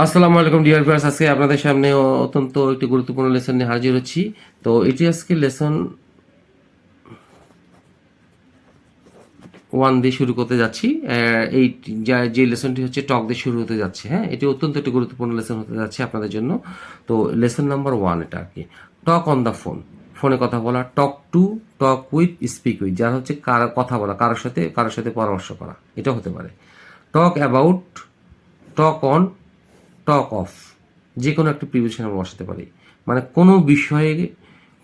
আসসালামু আলাইকুম dear viewers, আজকে আপনাদের সামনে অত্যন্ত একটি গুরুত্বপূর্ণ লেসন নিয়ে হাজির হচ্ছি। তো এটি আজকে লেসন 1 দিয়ে শুরু করতে যাচ্ছি। এই যে লেসনটি হচ্ছে টক দিয়ে শুরু হতে যাচ্ছে। হ্যাঁ, এটি অত্যন্ত একটি গুরুত্বপূর্ণ লেসন হতে যাচ্ছে আপনাদের জন্য। তো লেসন নাম্বার 1 এটা আর কি। টক অন দ্য ফোন, ফোনে কথা বলা। Talk to, talk with, speak with, যার হচ্ছে কথা বলা, কারোর সাথে পরামর্শ করা, এটা হতে পারে। Talk about, talk on, talk of, যে কোনো একটা প্রিভিশন আমরা বসাতে পারি, মানে কোনো বিষয়ে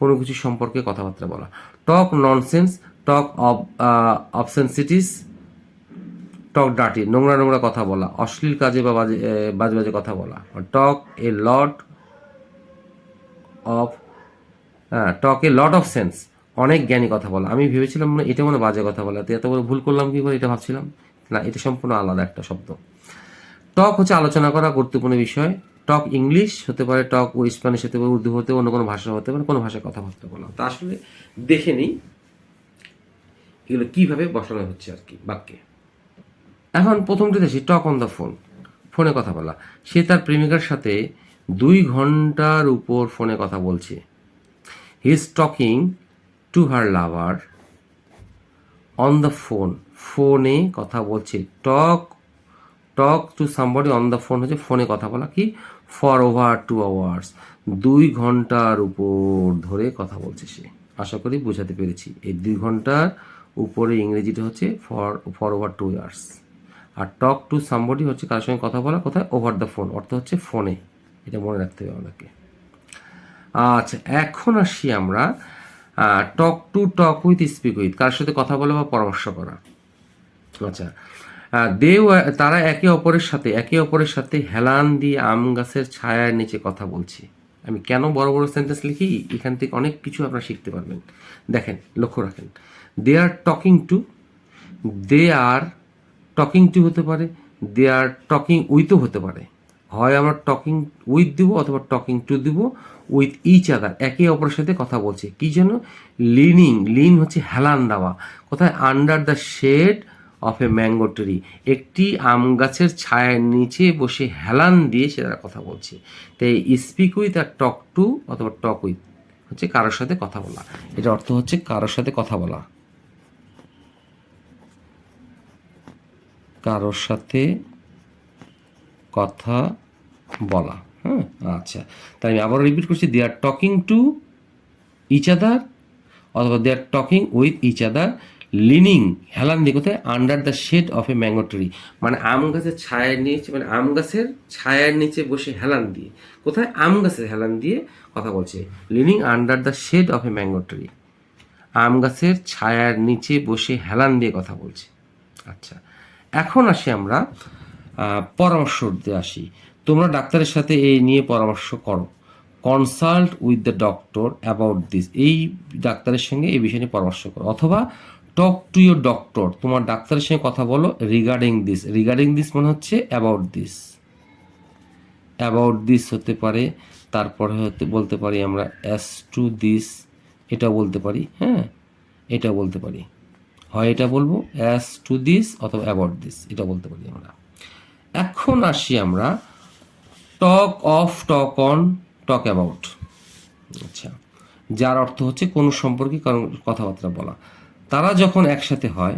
কোনো কিছু সম্পর্কে কথাবার্তা বলা। Talk nonsense, talk of obscenities, talk dirty, নোংরা নোংরা কথা বলা, অশ্লীল কাজে বা বাজে বাজে বাজে কথা বলা। Talk a lot of, talk a lot of sense, অনেক জ্ঞানী কথা বলা। আমি ভেবেছিলাম মানে এটা মনে বাজে কথা বলা, তো এত বড় ভুল করলাম কি করে এটা ভাবছিলাম, না এটা সম্পূর্ণ আলাদা একটা শব্দ। টক হচ্ছে আলোচনা করা গুরুত্বপূর্ণ বিষয়। টক ইংলিশ হতে পারে, টক ও স্প্যানিশ হতে পারে, উর্দু হতে পারে, অন্য কোনো ভাষা হতে পারে, কোনো ভাষায় কথাবার্তা বলা। তা আসলে দেখে নিই এগুলো কীভাবে বসানো হচ্ছে আর কি বাক্যে। এখন প্রথমটি দেখি টক অন দ্য ফোন, ফোনে কথা বলা। সে তার প্রেমিকার সাথে 2 ঘন্টার উপর ফোনে কথা বলছে। He is talking to her lover on the phone, ফোনে কথা বলছে। টক to somebody on the phone হচ্ছে ফোনে কথা বলা, কি ফর ওভার 2 আওয়ার্স, 2 ঘন্টার উপর ধরে কথা বলছে সে। আশা করি বোঝাতে পেরেছি। এই 2 ঘন্টার উপরে ইংরেজিটা হচ্ছে ফর ওভার 2 ইয়ার্স। আর টক টু সামবডি হচ্ছে কারোর সঙ্গে কথা বলা, কোথায়, ওভার দ্য ফোন, অর্থ হচ্ছে ফোনে। এটা মনে রাখতে হবে আমাদেরকে। আচ্ছা, এখন আসি আমরা টক উইথ, স্পিক উইথ, কার সাথে কথা বলা বা পরামর্শ করা। আচ্ছা, তারা একে অপরের সাথে হেলান দিয়ে আম গাছের ছায়ার নিচে কথা বলছে। আমি কেন বড় বড় সেন্টেন্স লিখি, এখান থেকে অনেক কিছু আপনারা শিখতে পারবেন। দেখেন, লক্ষ্য রাখেন। They are talking to, they are talking to হতে পারে, দে আর টকিং উইথও হতে পারে। হয় আমরা টকিং উইথ দিব অথবা টকিং টু দিব। উইথ ইচ আদার, একে অপরের সাথে কথা বলছে। কি জন্য? লিন হচ্ছে হেলান দেওয়া। কোথায়? Under the shade of a mango tree, একটি আম গাছের ছায়ার নিচে বসে হেলান দিয়ে সে তারা কথা বলছে। তাই স্পিক উইথ আর টক টু অথবা টক উইথ হচ্ছে কারোর সাথে কথা বলা। এটা অর্থ হচ্ছে কারোর সাথে কথা বলা, কারোর সাথে কথা বলা। হ্যাঁ, আচ্ছা, তাই আমি আবারও রিপিট করছি। They are talking to each other অথবা they are talking with each other, leaning, হেলান দিয়ে, কোথায়? Under the shade of a mango tree, মানে আম গাছের ছায়ার নিচে, মানে আম গাছের ছায়ার নিচে বসে হেলান দিয়ে, কোথায়? আম গাছের হেলান দিয়ে কথা বলছে। Leaning under the shade of a mango tree, আম গাছের ছায়ার নিচে বসে হেলান দিয়ে কথা বলছে। আচ্ছা, এখন আসি আমরা পরামর্শ দিতে আসি। তোমরা ডাক্তারের সাথে এই নিয়ে পরামর্শ করো। Consult with the doctor about this, এই ডাক্তারের সঙ্গে এই বিষয় নিয়ে পরামর্শ করো। অথবা টক টু ইউর ডক্টর, তোমার ডাক্তারের সঙ্গে কথা বলো রিগার্ডিং দিস। রিগার্ডিং দিস মানে হচ্ছে অ্যাবাউট দিস। অ্যাবাউট দিস হতে পারে, তারপরে বলতে পারি আমরা অ্যাজ টু দিস, এটাও বলতে পারি। হ্যাঁ, এটাও বলতে পারি, হয় এটা বলবো অ্যাজ টু দিস অথবা অ্যাবাউট দিস, এটা বলতে পারি আমরা। এখন আসি আমরা talk of, talk on, talk about. আচ্ছা, যার অর্থ হচ্ছে কোনো সম্পর্কে কারণ কথাবার্তা বলা। তারা যখন একসাথে হয়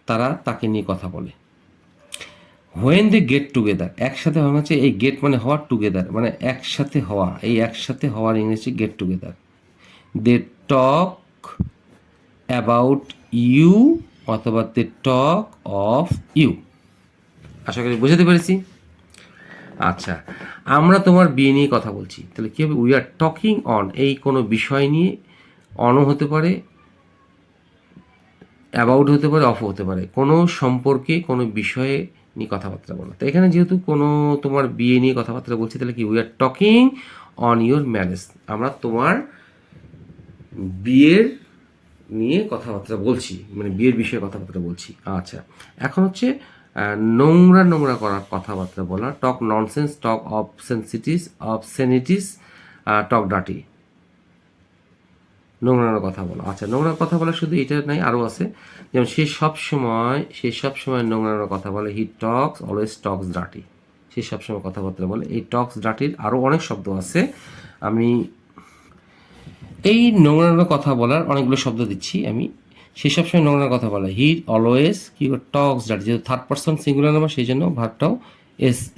তারা তাকে নিয়ে কথা বলে। হোয়েন দে গেট টুগেদার, একসাথে হওয়া হচ্ছে, এই গেট মানে হওয়ার, টুগেদার মানে একসাথে হওয়া, এই একসাথে হওয়ার ইংরেজি get together. They talk about you অথবা দে টক অফ ইউ। আশা করি বুঝতে পেরেছি। আচ্ছা, আমরা তোমার বিয়ে নিয়ে কথা বলছি, তাহলে কী হবে? উই আর টকিং অন, এই কোনো বিষয় নিয়ে, অনও হতে পারে, অ্যাবাউট হতে পারে, অফও হতে পারে, কোনো সম্পর্কে কোনো বিষয়ে নিয়ে কথাবার্তা বলা। তো এখানে যেহেতু কোনো তোমার বিয়ে নিয়ে কথাবার্তা বলছি, তাহলে কি we are talking on your marriage, আমরা তোমার বিয়ের নিয়ে কথাবার্তা বলছি, মানে বিয়ের বিষয়ে কথাবার্তা বলছি। আচ্ছা, এখন হচ্ছে নোংরা নোংরা করার কথাবার্তা বলা। টক ননসেন্স, টক অবসেনিটিস, টক ডার্টি, নোংরা কথা বলা। আচ্ছা, নোংরা কথা বলা শুধু এটা নাই, আরও আছে। যেমন সে সব সময় নোংরা কথা বলে। হি টক্স অলওয়েজ টক্স ডার্টি, সে সবসময় কথাবার্তা বলে। এই টক্স ডার্টির আরও অনেক শব্দ আছে, আমি এই নোংরা কথা বলার অনেকগুলো শব্দ দিচ্ছি আমি। সে সবসময় নোংরা কথা বলে, হি অলওয়েজ কি টক্স ডার্টি, যেহেতু থার্ড পার্সন সিঙ্গুলার নাম্বার সেই জন্য ভার্বটাও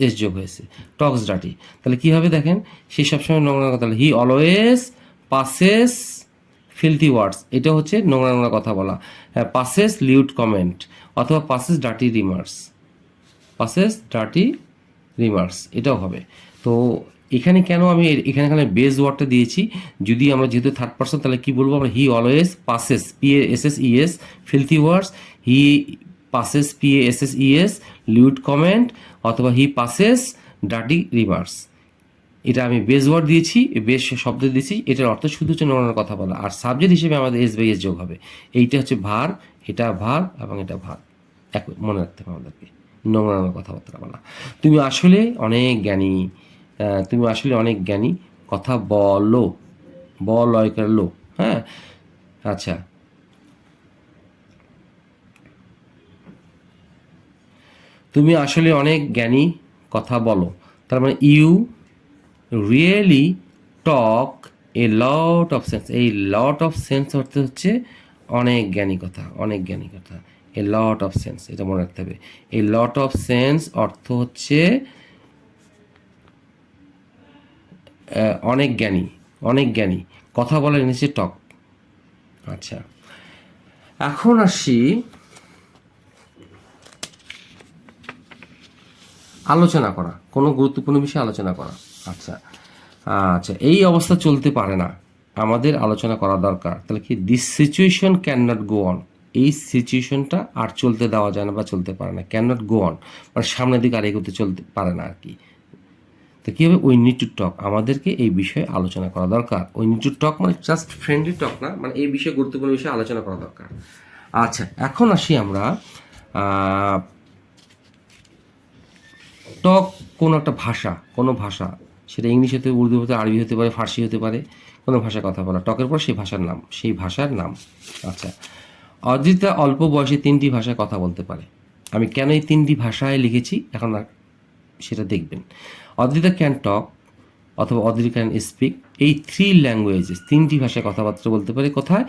এস যোগ হয়েছে, টক্স ডার্টি। তাহলে কী হবে দেখেন, সে সবসময় নোংরা কথা বলে, হি অলওয়েজ পাসেস ফিলথি ওয়ার্ডস, এটা হচ্ছে নোংরা কথা বলা। পাসেস লিউড কমেন্ট অথবা passes dirty remarks, passes dirty remarks এটাও হবে। তো এখানে কেন আমি এখানে বেস ওয়ার্ডটা দিয়েছি, যদি আমরা যেহেতু থার্ড পার্সন তাহলে কি বলবো আমরা, he always passes PASSES filthy words, he passes PASSES lewd comment, অথবা হি পাসেস ডার্টি রিমার্কস। এটা আমি বেস ওয়ার্ড দিয়েছি, বেস শব্দ দিয়েছি, এটার অর্থ শুধু হচ্ছে নোংরা কথা বলা। আর সাবজেক্ট হিসেবে আমাদের S/S যোগ হবে। এইটা হচ্ছে ভার, এটা ভার এবং এটা ভার, এক মনে রাখতে হবে আমাদেরকে, নোংরা কথাবার্তা বলা। তুমি আসলে অনেক জ্ঞানী, তুমি আসলে অনেক জ্ঞানী, কথা বলো, লয় করলো, হ্যাঁ। আচ্ছা, তুমি আসলে অনেক জ্ঞানী, কথা বলো, তার মানে you really talk a lot of sense. এই লট অফ সেন্স অর্থ হচ্ছে অনেক জ্ঞানী কথা, অনেক জ্ঞানী কথা। এ লট অফ সেন্স, এটা মনে রাখতে হবে। এই লট অফ সেন্স অর্থ হচ্ছে অনেক জ্ঞানী, অনেক জ্ঞানী, কথা বলার নিচে টক। আচ্ছা, এখন আসি আলোচনা করা, কোনো গুরুত্বপূর্ণ বিষয়ে আলোচনা করা। আচ্ছা আচ্ছা, এই অবস্থা চলতে পারে না, আমাদের আলোচনা করা দরকার। তাহলে কি, this situation can not go on, এই সিচুয়েশনটা আর চলতে দেওয়া যায় না বা চলতে পারে না। ক্যান নট গো অন মানে সামনের দিকে আর এগোতে চলতে পারে না আর কি। তো কী হবে, উই নিড টু টক, আমাদেরকে এই বিষয়ে আলোচনা করা দরকার। উই নিড টু টক মানে জাস্ট ফ্রেন্ডলি টক না, মানে এই বিষয়ে গুরুত্বপূর্ণ বিষয়ে আলোচনা করা দরকার। আচ্ছা, এখন আসি আমরা টক কোনো একটা ভাষা, কোনো ভাষা, সেটা ইংলিশ হতে পারে, উর্দু হতে পারে, আরবি হতে পারে, ফার্সি হতে পারে, কোনো ভাষায় কথা বলা, টকের পর সেই ভাষার নাম, সেই ভাষার নাম। আচ্ছা, অদ্রিতা অল্প বয়সে 3টি ভাষায় কথা বলতে পারে। আমি কেন এই 3টি ভাষায় লিখেছি এখন আর সেটা দেখবেন। অদ্রিতা ক্যান টক অথবা অদ্রিতা ক্যান স্পিক এই 3 ল্যাঙ্গুয়েজেস, 3টি ভাষায় কথাবার্তা বলতে পারে। কোথায়?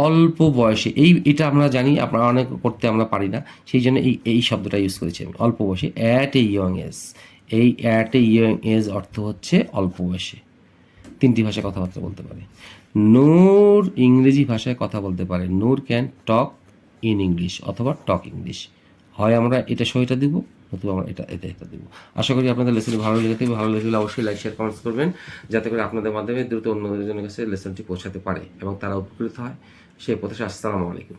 অল্প বয়সে। এটা আমরা জানি, আপনারা অনেক করতে আমরা পারি না, সেই জন্য এই শব্দটা ইউজ করেছি আমি, অল্প বয়সে, অ্যাট এ ইয়ং এজ। এই অ্যাট এ ইয়ং এজ অর্থ হচ্ছে অল্প বয়সে 3টি ভাষায় কথাবার্তা বলতে পারে। নূর ইংরেজি ভাষায় কথা বলতে পারে, নূর ক্যান টক ইন ইংলিশ অথবা টক ইংলিশ। হয় আমরা এটা সহিটা দিব অথবা আমরা এটা দিব। আশা করি আপনাদের লেসনটি ভালো লেগে থাকবে। ভালো লেগে অবশ্যই লাইক, শেয়ার, কমেন্টস করবেন, যাতে করে আপনাদের মাধ্যমে দ্রুত অন্যজনের কাছে লেসনটি পৌঁছাতে পারে এবং তারা উপকৃত হয়। সেই প্রত্যাশা। আসসালামু আলাইকুম।